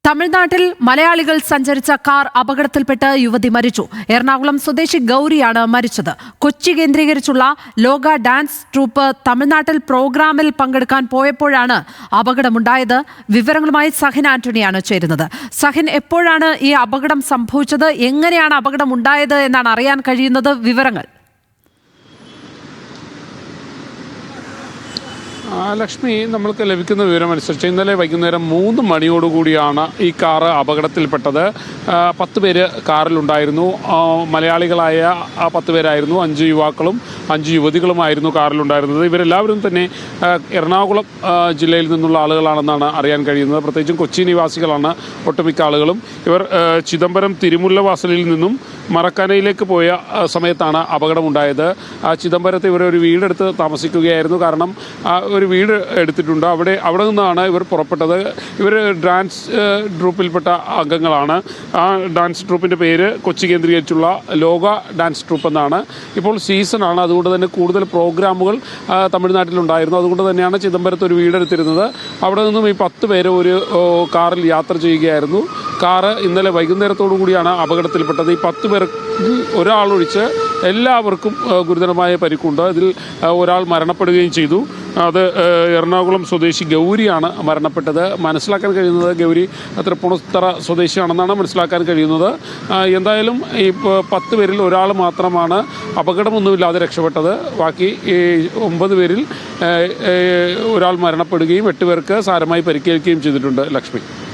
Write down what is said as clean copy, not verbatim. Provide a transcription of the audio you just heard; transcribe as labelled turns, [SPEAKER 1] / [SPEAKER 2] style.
[SPEAKER 1] തമിഴ്നാട്ടിൽ മലയാളികൾ സഞ്ചരിച്ച കാർ അപകടത്തിൽപ്പെട്ട് യുവതി മരിച്ചു. എറണാകുളം സ്വദേശി ഗൗരിയാണ് മരിച്ചത്. കൊച്ചി കേന്ദ്രീകരിച്ചുള്ള ലോക ഡാൻസ് ട്രൂപ്പ് തമിഴ്നാട്ടിൽ പ്രോഗ്രാമിൽ പങ്കെടുക്കാൻ പോയപ്പോഴാണ് അപകടമുണ്ടായത്. വിവരങ്ങളുമായി സഹിൻ ആന്റണിയാണ് ചേരുന്നത്. സഹിൻ, എപ്പോഴാണ് ഈ അപകടം സംഭവിച്ചത്? എങ്ങനെയാണ് അപകടം ഉണ്ടായത് എന്നാണ് അറിയാൻ കഴിയുന്നത്? വിവരങ്ങൾ.
[SPEAKER 2] ലക്ഷ്മി, നമ്മൾക്ക് ലഭിക്കുന്ന വിവരമനുസരിച്ച് ഇന്നലെ വൈകുന്നേരം 3 മണിയോടുകൂടിയാണ് ഈ കാറ് അപകടത്തിൽപ്പെട്ടത്. 10 പേര് കാറിലുണ്ടായിരുന്നു. മലയാളികളായ 10 പേരായിരുന്നു. 5 യുവാക്കളും 5 യുവതികളുമായിരുന്നു കാറിലുണ്ടായിരുന്നത്. ഇവരെല്ലാവരും തന്നെ എറണാകുളം ജില്ലയിൽ നിന്നുള്ള ആളുകളാണെന്നാണ് അറിയാൻ കഴിയുന്നത്. പ്രത്യേകിച്ചും കൊച്ചി നിവാസികളാണ് ഒട്ടുമിക്ക ആളുകളും. ഇവർ ചിദംബരം തിരുമുല്ലവാസലിൽ നിന്നും മറക്കാനയിലേക്ക് പോയ സമയത്താണ് അപകടമുണ്ടായത്. ചിദംബരത്ത് ഇവർ ഒരു വീടെടുത്ത് താമസിക്കുകയായിരുന്നു. കാരണം ഒരു വീട് എടുത്തിട്ടുണ്ട്. അവിടെ നിന്നാണ് ഇവർ പുറപ്പെട്ടത്. ഇവർ ഡാൻസ് ട്രൂപ്പിൽപ്പെട്ട അംഗങ്ങളാണ്. ആ ഡാൻസ് ട്രൂപ്പിൻ്റെ പേര് കൊച്ചി കേന്ദ്രീകരിച്ചുള്ള ലോക ഡാൻസ് ട്രൂപ്പ് എന്നാണ്. ഇപ്പോൾ സീസണാണ്, അതുകൊണ്ട് തന്നെ കൂടുതൽ പ്രോഗ്രാമുകൾ തമിഴ്നാട്ടിലുണ്ടായിരുന്നു. അതുകൊണ്ട് തന്നെയാണ് ചിദംബരത്ത് ഒരു വീടെടുത്തിരുന്നത്. അവിടെ നിന്നും ഈ 10 പേര് ഒരു കാറിൽ യാത്ര ചെയ്യുകയായിരുന്നു. കാറ് ഇന്നലെ വൈകുന്നേരത്തോടു കൂടിയാണ് അപകടത്തിൽപ്പെട്ടത്. ഈ 10 പേർ ഒരാളൊഴിച്ച് എല്ലാവർക്കും ഗുരുതരമായ പരിക്കുണ്ട്. ഇതിൽ ഒരാൾ മരണപ്പെടുകയും ചെയ്തു. അത് എറണാകുളം സ്വദേശി ഗൗരിയാണ് മരണപ്പെട്ടത്. മനസ്സിലാക്കാൻ കഴിയുന്നത് ഗൗരി തൃപ്പൂണിത്തറ സ്വദേശിയാണെന്നാണ് മനസ്സിലാക്കാൻ കഴിയുന്നത്. എന്തായാലും ഈ 10 പേരിൽ ഒരാൾ മാത്രമാണ് അപകടമൊന്നുമില്ലാതെ രക്ഷപ്പെട്ടത്. ബാക്കി 9 പേരിൽ ഒരാൾ മരണപ്പെടുകയും 8 പേർക്ക് സാരമായി പരിക്കേൽക്കുകയും ചെയ്തിട്ടുണ്ട്. ലക്ഷ്മി.